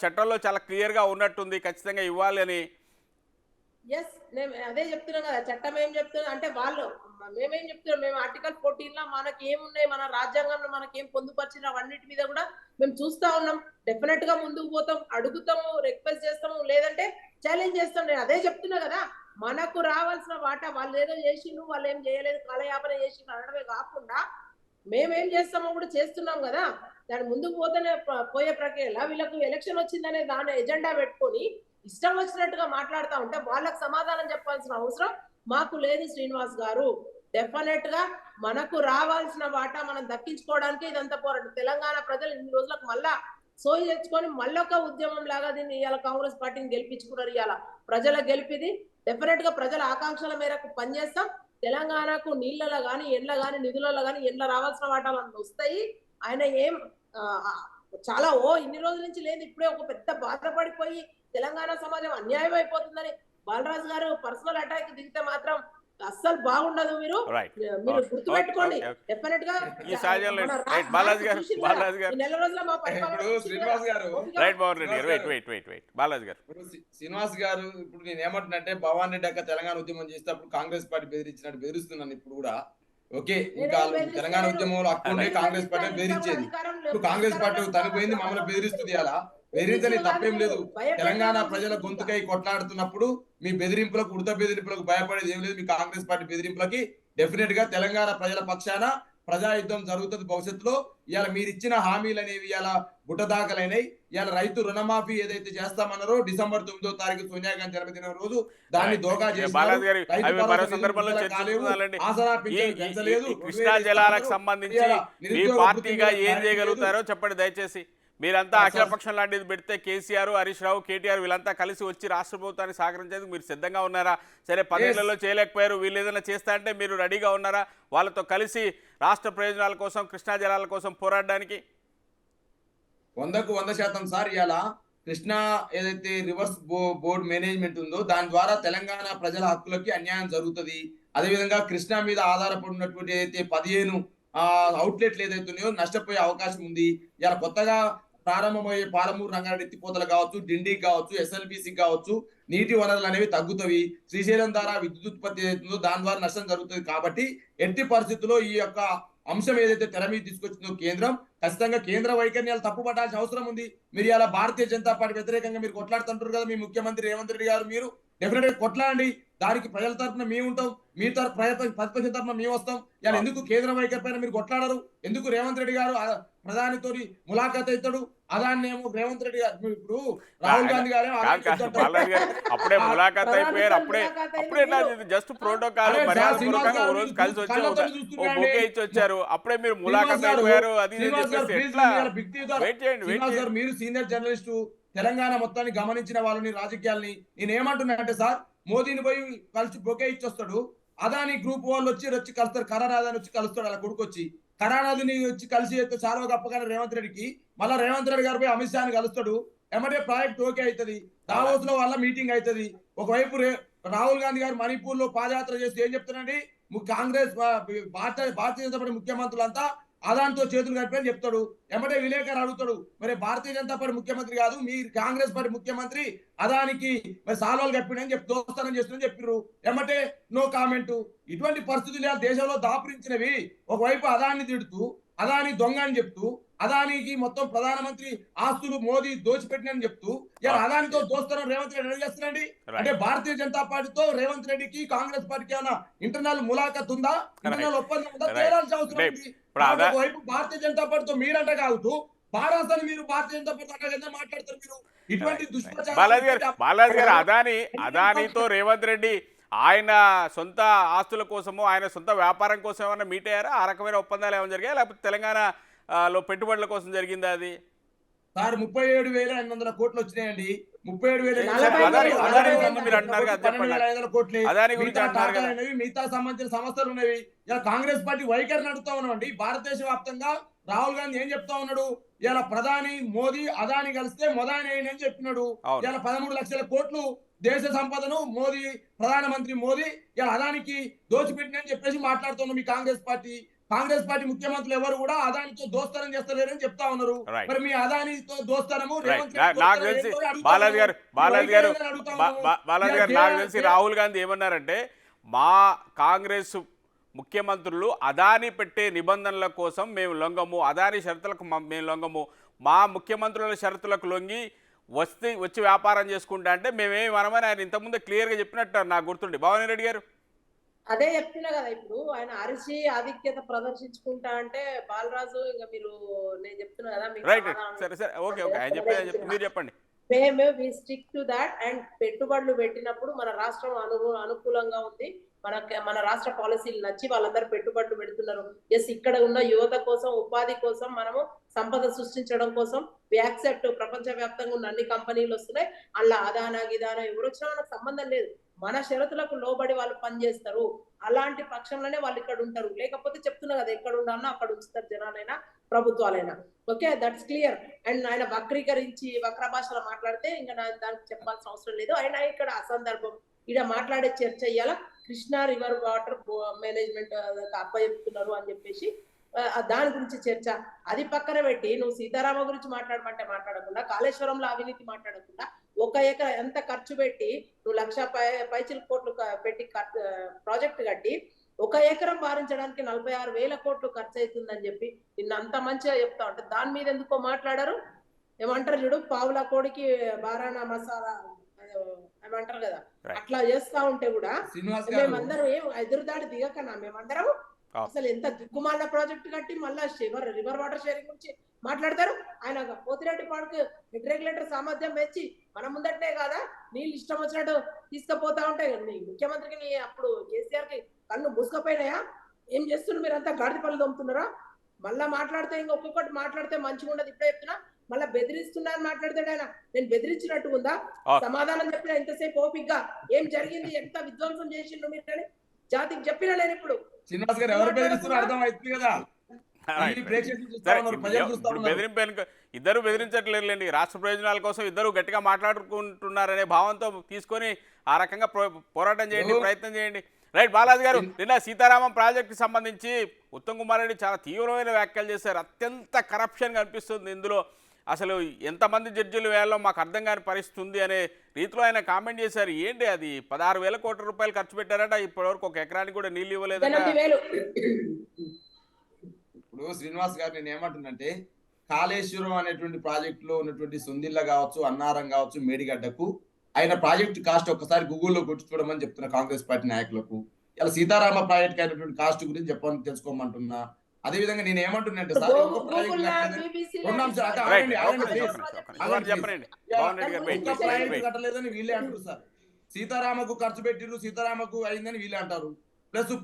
చట్టంలో చాలా క్లియర్గా ఉన్నట్టుంది ఖచ్చితంగా ఇవ్వాలి అని. ఎస్, నేను అదే చెప్తున్నాం కదా. చట్టం ఏం చెప్తున్నా అంటే మేమేం చెప్తున్నాం, మేము ఆర్టికల్ 14లో మనకి ఏమున్నాయి, మన రాజ్యాంగంలో మనకేం పొందుపరిచిన అవన్నిటి మీద కూడా మేము చూస్తా ఉన్నాం. డెఫినెట్ గా ముందుకు పోతాం, అడుగుతాము, రిక్వెస్ట్ చేస్తాము, లేదంటే ఛాలెంజ్ చేస్తాం. నేను అదే చెప్తున్నా కదా, మనకు రావాల్సిన వాటా వాళ్ళు ఏదో చేసిండ్రు, వాళ్ళు ఏం చేయలేదు, కాలయాపన చేసిండ్రు అనడమే కాకుండా మేమేం చేస్తామో కూడా చేస్తున్నాం కదా. దాని ముందుకు పోయే ప్రక్రియలో వీళ్ళకు ఎలక్షన్ వచ్చిందనే దాని ఎజెండా పెట్టుకొని ఇష్టం వచ్చినట్టుగా మాట్లాడుతూ ఉంటే వాళ్ళకు సమాధానం చెప్పాల్సిన అవసరం మాకు లేదు. శ్రీనివాస్ గారు, డెఫినెట్ గా మనకు రావాల్సిన వాటా మనం దక్కించుకోవడానికి ఇదంతా పోరాటం. తెలంగాణ ప్రజలు ఇన్ని రోజులకు మళ్ళా సోయి తెచ్చుకొని మళ్ళొక ఉద్యమం లాగా దీన్ని ఇవాళ కాంగ్రెస్ పార్టీని గెలిపించుకున్నారు. ఇవాళ ప్రజల గెలిపిది. డెఫినెట్ గా ప్రజల ఆకాంక్షల మేరకు పనిచేస్తాం. తెలంగాణకు నీళ్లలో కానీ ఎండ్ల కానీ నిధులలో కానీ ఎండ్ల రావాల్సిన వాటాలు వస్తాయి. ఆయన ఏం చాలా ఇన్ని రోజుల నుంచి లేదు, ఇప్పుడే ఒక పెద్ద బాధపడిపోయి తెలంగాణ సమాజం అన్యాయం అయిపోతుందని బాలరాజు గారు పర్సనల్ అటాక్ దిగితే మాత్రం అస్సలు బాగుండదు. మీరు రైట్. మీరు ఓకే. గుర్తుపెట్టుకోండి. ఓకే. డెఫినెట్ గా ఈ సహజంలో మన రైట్ బాలాజీ గారు, చూసింది కదా, బాలాజీ ఈ గారు. నెల రోజుల మా పరిపాలన ఇప్పుడు చూసింది కదా. శ్రీనివాస్ గారు ఓపిక రైట్ మోహన్ రెడ్డి గారు. శ్రీనివాస్ వెయిట్ గారు వెయిట్ వెయిట్ వెయిట్ బాలాజీ గారు. ఇప్పుడు శ్రీనివాస్ గారు ఇప్పుడు నేను ఏమంటున్నంటే భవాన్ రెడ్డి అక్క తెలంగాణ ఉద్యమం చేస్తే అప్పుడు కాంగ్రెస్ పార్టీ బెదిరించినట్టు బెదిరిస్తున్నాను ఇప్పుడు కూడా. ఓకే, ఇంకా నేనేం వాళ్ళు తెలంగాణ బెదిరిస్తలేను. ఉద్యమంలో అక్కడ ఉండే మీరు కాంగ్రెస్ పార్టీ బెదిరిస్తారు, ఇంకా కూడా బెదిరించేది. అధికారంలో ఇప్పుడు కాంగ్రెస్ పార్టీ అధికారంలో తనిపోయింది, మమ్మల్ని ప్రభుత్వం బెదిరిస్తుంది. ఉంది. అలా బెదిరించని బెదిరించుడు కాదు తప్పేం మీరు, లేదు. తెలంగాణ భయపెట్టడం ప్రజల చూస్తుంది ఇంకా. గొంతుకై కొట్లాడుతున్నప్పుడు మీ బెదిరింపులకు, ఉడత బెదిరింపులకు భయపడేది ఏం లేదు. మీ కాంగ్రెస్ పార్టీ బెదిరింపులకి డెఫినెట్ గా తెలంగాణ ప్రజల పక్షాన ప్రజా యుద్ధం జరుగుతుంది భవిష్యత్తులో. ఇవాళ మీరు ఇచ్చిన హామీలు అనేవి ఇవాళ బుట్టదాఖలైనవి. ఇవాళ రైతు రుణమాఫీ ఏదైతే చేస్తామన్నారో డిసెంబర్ 9వ తారీఖు సోనియా గాంధీ జన్మదినం రోజు దాన్ని దోగా చేసినారు. బాలాజీ గారు రైతు అవి భరోసా మరో నిధులు సందర్భంలో విడుదల కాలేవు. చర్చించాలండి. ఆసరా ఈ పింఛను పెంచలేదు. కృష్ణా 2000 జలాలకు ఇస్తున్నారు. సంబంధించి ఇవాళ మీ నిరుద్యోగ పార్టీగా వృత్తి ఏం మీద చేయగలుగుతారో చెప్పండి దయచేసి. మీరంతా సార్, అఖిలపక్షం లాంటిది పెడితే కేసీఆర్, హరీష్ రావు, కేటీఆర్ వీళ్ళంతా కలిసి వచ్చి రాష్ట్ర ప్రభుత్వాన్ని సహకరించేందుకు మీరు సిద్ధంగా ఉన్నారా? సరే 10 ఏళ్లలో చేయలేకపోయారు, వీళ్ళు ఏదైనా చేస్తా అంటే మీరు రెడీగా ఉన్నారా వాళ్ళతో కలిసి రాష్ట్ర ప్రయోజనాల కోసం, కృష్ణా జలాల కోసం పోరాడడానికి? 100కు 100% సార్. ఇవాళ కృష్ణా ఏదైతే రివర్స్ బోర్డ్ మేనేజ్మెంట్ ఉందో దాని ద్వారా తెలంగాణ ప్రజల హక్కులకి అన్యాయం జరుగుతుంది. అదేవిధంగా కృష్ణా మీద ఆధారపడి ఉన్నటువంటి ఏదైతే 15 అవుట్లెట్లు ఏదైతే ఉన్నాయో నష్టపోయే అవకాశం ఉంది. ఇలా కొత్తగా ప్రారంభమయ్యే పాలమూరు రంగారెడ్డి ఎత్తిపోతలు కావచ్చు, డిండికి కావచ్చు, ఎస్ఎల్బిసి కావచ్చు, నీటి వనరులు అనేవి తగ్గుతవి. శ్రీశైలం ద్వారా విద్యుత్ ఉత్పత్తి ఏదైతుందో దాని ద్వారా నష్టం జరుగుతుంది. కాబట్టి ఎట్టి పరిస్థితుల్లో ఈ యొక్క అంశం ఏదైతే తెర మీద తీసుకొచ్చిందో కేంద్రం, ఖచ్చితంగా కేంద్ర వైఖరిని తప్పు పట్టాల్సిన అవసరం ఉంది. మీరు ఇలా భారతీయ జనతా పార్టీ వ్యతిరేకంగా మీరు కొట్లాడుతుంటారు కదా, మీ ముఖ్యమంత్రి రేవంత్ రెడ్డి గారు, మీరు డెఫినెట్ గా కొట్లాడండి. దానికి ప్రజల తరఫున మేము ఉంటాం, మీ ప్రతిపక్ష తరఫున మేము వస్తాం. ఇలా ఎందుకు కేంద్ర వైఖరి పైన మీరు కొట్లాడరు? ఎందుకు రేవంత్ రెడ్డి గారు ప్రధానితో ములాఖాత్ అవుతాడు, అదాన్ని ఏమో రేవంత్ రెడ్డి గారు, ఇప్పుడు రాహుల్ గాంధీ గారు బాలాజీ గారు అప్పుడే ములాఖాత్ అయిపోయారు. అప్పుడే ఎట్లా జస్ట్ ప్రోటోకాల్ మర్యాదపూర్వకంగా ఓ రోజు కలిసి వచ్చి ఓ బొకే ఇచ్చి వచ్చారు. అప్పుడే మీరు ములాఖాత్ అయిపోయారు అది ఇది చెప్పేసి ఎట్లా? వెయిట్ చేయండి, వెయిట్ చేయండి. మీరు సీనియర్ జర్నలిస్టు, తెలంగాణ మొత్తాన్ని గమనించిన వాళ్ళని, రాజకీయాల్ని, నేను ఏమంటున్నా అంటే సార్, మోదీని పోయి కలిసి బొకే ఇచ్చి వస్తాడు, అదాని గ్రూప్ వాళ్ళు వచ్చి కలుస్తారు, కరానాథాన్ని వచ్చి కలుస్తాడు, అలా కొడుకు వచ్చి కరానాథుని వచ్చి కలిసి చాలా గొప్పగానే రేవంత్ రెడ్డికి, మళ్ళీ రేవంత్ రెడ్డి గారు పోయి అమిత్ షాని కలుస్తాడు, ఎమ్మటే ప్రాజెక్ట్ ఓకే అవుతుంది, దావోస్ లో వాళ్ళ మీటింగ్ అవుతుంది. ఒకవైపు రాహుల్ గాంధీ గారు మణిపూర్ లో పాదయాత్ర చేస్తూ ఏం చెప్తున్నారండి, కాంగ్రెస్ భారతీయ జనతా పార్టీ ముఖ్యమంత్రులంతా అదానితో చేతులు కలిపని చెప్తాడు. ఎమ్మటే విలేకరు అడుగుతాడు, మరి భారతీయ జనతా పార్టీ ముఖ్యమంత్రి కాదు, మీ కాంగ్రెస్ పార్టీ ముఖ్యమంత్రి అదానికి మరి సాల్వాలు కప్పిడని చెప్పి దోస్తానం చేస్తుందని చెప్పారు. ఎమ్మటే నో కామెంట్. ఇటువంటి పరిస్థితులు దేశంలో దాపురించినవి. ఒకవైపు అదాన్ని తిడుతూ, అదాని దొంగ అని చెప్తూ, అదానికి మొత్తం ప్రధానమంత్రి ఆస్తులు మోదీ దోచిపెట్టినని చెప్తూ, ఇలా అదానితో దోస్తానం రేవంత్ రెడ్డి చేస్తున్నాండి. అంటే భారతీయ జనతా పార్టీతో రేవంత్ రెడ్డికి కాంగ్రెస్ పార్టీకి ఏమైనా ఇంటర్నల్ ములాఖత్ ఉందా, ఇంటర్నల్ ఒప్పందం ఉందా, తేలాల్సిన అవసరం ఉంది. ఒకవైపు భారతీయ జనతా పార్టీతో మీరంట కాదు, భారతని మీరు భారతీయ జనతా పార్టీ మాట్లాడతారు. మీరు ఇటువంటి బాలాజీ గారు అదానితో రేవంత్ రెడ్డి ఆయన సొంత ఆస్తుల కోసమో, ఆయన సొంత వ్యాపారం కోసం ఏమన్నా మీట్ అయ్యారా? ఆ రకమైన ఒప్పందాలు ఏమైనా జరిగాయా, లేకపోతే తెలంగాణలో పెట్టుబడుల కోసం జరిగిందా అది? సార్ 37,500 కోట్లు వచ్చినాయండి. 37,500 కోట్లు మిగతా మిగతా సంబంధించిన సంస్థలు ఉన్నవి. ఇలా కాంగ్రెస్ పార్టీ వైఖరి నడుపుతా ఉన్నామండి. భారతదేశ వ్యాప్తంగా రాహుల్ గాంధీ ఏం చెప్తా ఉన్నాడు, ఇలా ప్రధాని మోదీ అదాని కలిస్తే మొదాని అని చెప్పినాడు. ఇలా 13 లక్షల కోట్లు దేశ సంపదను మోదీ, ప్రధానమంత్రి మోదీ ఇలా అదానికి దోచిపెట్టినని చెప్పేసి మాట్లాడుతున్నాం. మీ కాంగ్రెస్ పార్టీ ముఖ్యమంత్రులు ఎవరు కూడా అదానితో దోస్తానం చేస్తలేరని చెప్తా ఉన్నారు. మరి మీ అదానితో దోస్తానము నాకు తెలిసి బాలాజీ గారు నాకు తెలిసి రాహుల్ గాంధీ ఏమన్నారంటే, మా కాంగ్రెస్ ముఖ్యమంత్రులు అదాని పెట్టే నిబంధనల కోసం మేము లొంగము, అదాని షరతులకు మేము లొంగము, మా ముఖ్యమంత్రుల షరతులకు లొంగి వచ్చి వ్యాపారం చేసుకుంటా అంటే మేమేమి మనమని ఆయన ఇంతకుముందే క్లియర్గా చెప్పినట్టు నాకు గుర్తుండి. భవానీ రెడ్డి గారు అదే చెప్తున్నా కదా, ఇప్పుడు ఆయన అరిచి ఆధిక్యత ప్రదర్శించుకుంటా అంటే బాలరాజు ఇంకా మీరు, నేను చెప్తున్నా కదా రైట్. సరే ఓకే ఆయన చెప్పేది మీరు చెప్పండి. మేము we stick to that. And పెట్టుబడులు పెట్టినప్పుడు మన రాష్ట్రం అనుకూలంగా ఉంది, మన రాష్ట్ర పాలసీలు నచ్చి వాళ్ళందరూ పెట్టుబడులు పెడుతున్నారు. ఎస్, ఇక్కడ ఉన్న యువత కోసం, ఉపాధి కోసం, మనము సంపద సృష్టించడం కోసం యాక్సెప్ట్. ప్రపంచ వ్యాప్తంగా ఉన్న అన్ని కంపెనీలు వస్తున్నాయి, అలా అదానా గిదానా ఎవరు వచ్చినా మనకు సంబంధం లేదు. మన షరతులకు లోబడి వాళ్ళు పనిచేస్తారు. అలాంటి పక్షంలోనే వాళ్ళు ఇక్కడ ఉంటారు. లేకపోతే చెప్తున్నా కదా, ఎక్కడ ఉండాలన్నా అక్కడ ఉంచుతారు, జనాలైనా ప్రభుత్వాలైనా. Okay, that's clear. అండ్ ఆయన వక్రీకరించి వక్ర భాషలో మాట్లాడితే ఇంకా దానికి చెప్పాల్సిన అవసరం లేదు. ఆయన ఇక్కడ అసందర్భం. ఇక్కడ మాట్లాడే చర్చ ఇయ్యాల కృష్ణా రివర్ వాటర్ మేనేజ్మెంట్ అప్పచెప్తున్నారు అని చెప్పేసి దాని గురించి చర్చ. అది పక్కన పెట్టి నువ్వు సీతారామ గురించి మాట్లాడమంటే మాట్లాడకుండా, కాళేశ్వరంలో అవినీతి మాట్లాడకుండా, 1 ఎకరా ఎంత ఖర్చు పెట్టి నువ్వు 1,00,000 పైచిల కోట్లు పెట్టి ప్రాజెక్ట్ కట్టి 1 ఎకరం పారించడానికి 46,000 కోట్లు ఖర్చు అవుతుందని చెప్పి నిన్న అంత మంచిగా చెప్తా ఉంటే దాని మీద ఎందుకో మాట్లాడారు. ఏమంటారు చూడు, పావుల కోడికి బారానా మసాలా ఏమంటారు కదా, అట్లా చేస్తా ఉంటే కూడా మేమందరం ఏం ఎదురుదాడి దిగకనా మేమందరం అసలు ఎంత దిక్కుమాలిన ప్రాజెక్ట్ కట్టి మళ్ళా రివర్ వాటర్ షేరింగ్ గురించి మాట్లాడతారు. ఆయన పోతిరెడ్డి పార్క్ హెడ్ రెగ్యులేటర్ సామర్థ్యం పెంచి మన ముందటే కదా నీళ్ళు ఇష్టం వచ్చినట్టు తీసుకుపోతా ఉంటాయి. ముఖ్యమంత్రికి అప్పుడు కేసీఆర్ కి కన్ను మూసుకపోయినాయా? ఏం చేస్తున్నారు మీరంతా గాడిద పనులు దొమ్ముతున్నారా? మళ్ళా మాట్లాడితే ఇంకొకటి మాట్లాడితే మంచిగా ఉండదు. ఇప్పుడే చెప్తున్నా, మళ్ళీ బెదిరిస్తున్నా అని మాట్లాడతాడు ఆయన. నేను బెదిరించినట్టు ఉందా? సమాధానం చెప్పిన ఎంతసేపు ఓపిగ్గా ఏం జరిగింది, ఎంత విధ్వంసం చేసిండు మీరు జాతికి చెప్పినా నేను ఇప్పుడు. శ్రీనివాస్ గారు ఎవరు బెదిరిస్తున్నారు అర్థం అవుతుంది కదా. బెదిరింపు ఇద్దరు బెదిరించట్లేదులేండి, రాష్ట్ర ప్రయోజనాల కోసం ఇద్దరు గట్టిగా మాట్లాడుకుంటున్నారనే భావంతో తీసుకొని ఆ రకంగా పోరాటం చేయండి, ప్రయత్నం చేయండి. రైట్ బాలాజీ గారు, నిన్న సీతారామం ప్రాజెక్టుకి సంబంధించి ఉత్తమ్ కుమార్ రెడ్డి చాలా తీవ్రమైన వ్యాఖ్యలు చేశారు. అత్యంత కరప్షన్ కనిపిస్తుంది ఇందులో, అసలు ఎంతమంది జడ్జిలు వేయాలో మాకు అర్థం కాని పరిస్థితి ఉంది అనే రీతిలో ఆయన కామెంట్ చేశారు. ఏంటి అది 16,000 కోట్ల రూపాయలు ఖర్చు పెట్టారట, ఇప్పటివరకు 1 ఎకరానికి కూడా నీళ్ళు ఇవ్వలేదట. ఇప్పుడు శ్రీనివాస్ గారు నేను ఏమంటున్నంటే, కాళేశ్వరం అనేటువంటి ప్రాజెక్టులో ఉన్నటువంటి సొందిల్ల కావచ్చు, అన్నారం కావచ్చు, మేడిగడ్డకు ఆయన ప్రాజెక్టు కాస్ట్ ఒక్కసారి గూగుల్లో కొట్టుకోవడమని చెప్తున్నా కాంగ్రెస్ పార్టీ నాయకులకు. ఇలా సీతారామ ప్రాజెక్ట్ అయినటువంటి కాస్ట్ గురించి తెలుసుకోమంటున్నా. అదే విధంగా నేను ఏమంటున్నాంటే సార్, కట్టలేదని వీళ్ళే అంటారు సార్. సీతారామకు ఖర్చు పెట్టిరు, సీతారామకు అయిందని వీళ్ళే అంటారు. ప్లస్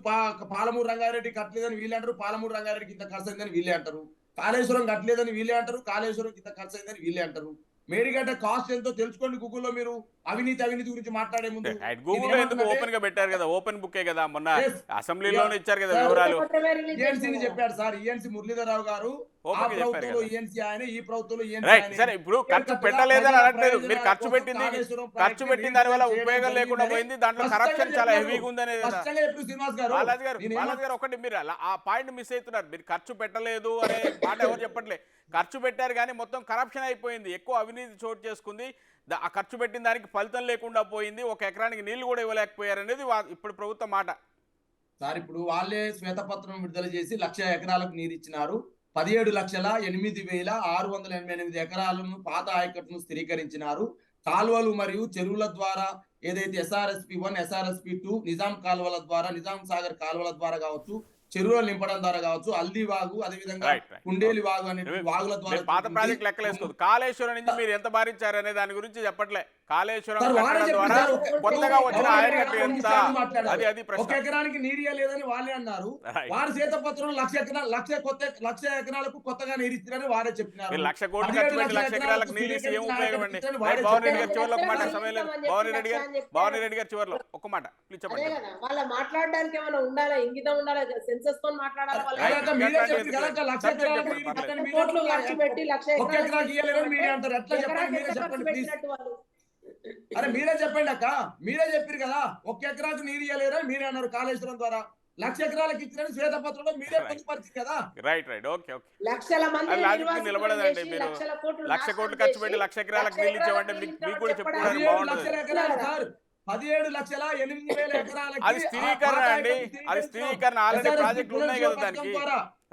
పాలమూరు రంగారెడ్డి కట్టలేదని వీళ్ళే అంటారు, పాలమూరు రంగారెడ్డికి ఇంత ఖర్చు అయిందని వీళ్ళే అంటారు. కాళేశ్వరం కట్టలేదని వీళ్ళే అంటారు, కాళేశ్వరం ఇంత ఖర్చు అయిందని వీళ్ళే అంటారు. మేడిగడ్డ కాస్ట్ ఎంతో తెలుసుకోండి గూగుల్లో. మీరు అవినీతి గురించి మాట్లాడే ముందు గూగుల్లో ఎందుకు ఓపెన్ గా పెట్టారు కదా, ఓపెన్ బుక్కే కదా, మొన్న అసెంబ్లీలోనే ఇచ్చారు కదా వివరాలు. ఈఎన్సీని చెప్పారు సార్, ఈఎన్సీ మురళీధరరావు గారు. ఆ ప్రభుత్వంలో ఈఎన్సీ ఆయన, ఈ ప్రభుత్వంలో సరే ఇప్పుడు ఖర్చు పెట్టలేదని అనట్లేదు, మీరు ఖర్చు పెట్టిన దాని వల్ల ఉపయోగం లేకుండా పోయింది, దాంట్లో కరప్షన్ చాలా హెవీగా ఉంది బాలాజీ గారు ఒకటి మీరు ఆ పాయింట్ మిస్ అవుతున్నారు. మీరు ఖర్చు పెట్టలేదు అనే మాట ఎవరు చెప్పట్లేదు, ఖర్చు పెట్టారు కానీ మొత్తం కరప్షన్ అయిపోయింది, ఎక్కువ అవినీతి చోటు చేసుకుంది, ఆ ఖర్చు పెట్టిన దానికి ఫలితం లేకుండా పోయింది, 1 ఎకరానికి నీళ్లు కూడా ఇవ్వలేకపోయారు అనేది ఇప్పుడు ప్రభుత్వం మాట సార్. ఇప్పుడు వాళ్ళే శ్వేతపత్రం విడుదల చేసి 1,00,000 ఎకరాలకు నీరు ఇచ్చినారు. 17,08,688 ఎకరాలను పాత ఆయకట్టును స్థిరీకరించినారు. కాలువలు మరియు చెరువుల ద్వారా ఏదైతే SRSP1, SRSP2 నిజాం కాలువల ద్వారా, నిజాం సాగర్ కాలువల ద్వారా కావచ్చు, చెరువులు నింపడం ద్వారా కావచ్చు, అల్ది వాగు, అదేవిధంగా కుండేలి వాగు అనే వాగుల ద్వారా పాత ప్రాజెక్ట్ లెక్కలేసుకోదు. కాళేశ్వరం నుంచి మీరు ఎంత భారించారు అనే దాని గురించి చెప్పట్లే. కాళేశ్వరం కొత్తగా వచ్చిన ఆయకట్టు ఎంత, అది 1 ఎకరానికి నీరు ఇవ్వలేదని వాళ్ళే అన్నారు. వారి శ్వేతపత్రం 1,00,000 ఎకరాలకు కొత్తగా నీరు ఇచ్చారని వారే చెప్పినారు. 1,00,000 కోట్లు ఖర్చు పెట్టి 1,00,000 ఎకరాలకు నీళ్ళు ఇస్తే ఏం ఉపయోగం అండి? భవానీ రెడ్డి గారు చివరిలో ఒక మాట, సమయం లేదు. భవానీ రెడ్డి గారు చివరిలో ఒక మాట ప్లీజ్ చెప్పండి. వాళ్ళ మాట్లాడడానికి ఏమైనా ఉండాలా, ఇంగితం ఉండాలా, సెన్సస్ తో మాట్లాడాలి. అరే మీరే చెప్పండి అక్క, మీరే చెప్పారు కదా 1 ఎకరాకు నీరు ఇవ్వలేరా మీరే అన్నారు. కాళేశ్వరం ద్వారా 1,00,000 ఎకరాలకు ఇచ్చిన శ్వేతపత్రంలో మీరే పొందుపరిచింది కదా. రైట్ ఓకే లక్షల మంది నిలబడదండి. మీరు 1,00,000 కోట్లు ఖర్చు పెట్టి 1,00,000 ఎకరాలకు నీళ్ళు ఇచ్చామంటే మీకు కూడా చెప్పుకోవడానికి బాగుంటుంది. 17,08,000 ఎకరాలకి అది స్థిరీకరణ అండి, అది స్థిరీకరణ. ఆల్రెడీ ప్రాజెక్టులు ఉన్నాయి కదా దానికి.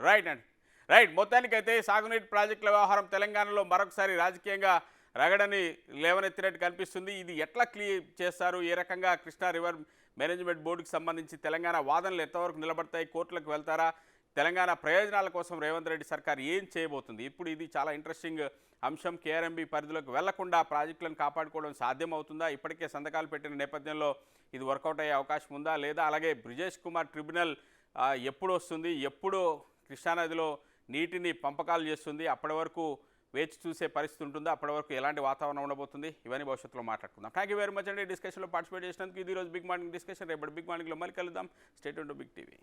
రైట్ అండి, రైట్. మొత్తానికైతే సాగునీటి ప్రాజెక్టుల వ్యవహారం తెలంగాణలో మరొకసారి రాజకీయంగా రగడని లేవనెత్తినట్టు కనిపిస్తుంది. ఇది ఎట్లా క్లియర్ చేస్తారు, ఏ రకంగా కృష్ణా రివర్ మేనేజ్మెంట్ బోర్డుకి సంబంధించి తెలంగాణ వాదనలు ఎంతవరకు నిలబడతాయి, కోర్టులకు వెళ్తారా, తెలంగాణ ప్రయోజనాల కోసం రేవంత్ రెడ్డి సర్కార్ ఏం చేయబోతుంది? ఇప్పుడు ఇది చాలా ఇంట్రెస్టింగ్ అంశం. కేఆర్ఎంబీ పరిధిలోకి వెళ్లకుండా ప్రాజెక్టులను కాపాడుకోవడం సాధ్యమవుతుందా? ఇప్పటికే సంతకాలు పెట్టిన నేపథ్యంలో ఇది వర్కౌట్ అయ్యే అవకాశం ఉందా లేదా? అలాగే బ్రిజేష్ కుమార్ ట్రిబ్యునల్ ఎప్పుడు వస్తుంది, ఎప్పుడు కృష్ణానదిలో నీటిని పంపకాలు చేస్తుంది, అప్పటి వరకు వేచి చూసే పరిస్థితి ఉంటుందా, అప్పటి వరకు ఎలాంటి వాతావరణం ఉండబోతుంది, ఇవన్నీ భవిష్యత్తులో మాట్లాడుకుందాం. థ్యాంక్ యూ వెరీ మచ్ అండి డిస్కషన్లో పార్టిసిపేట్ చేసినందుకు. ఇది రోజు బిగ్ మార్నింగ్ డిస్కషన్. రేపు బిగ్ మార్నింగ్లో మళ్ళీ కలుద్దాం. Stay tuned to big TV.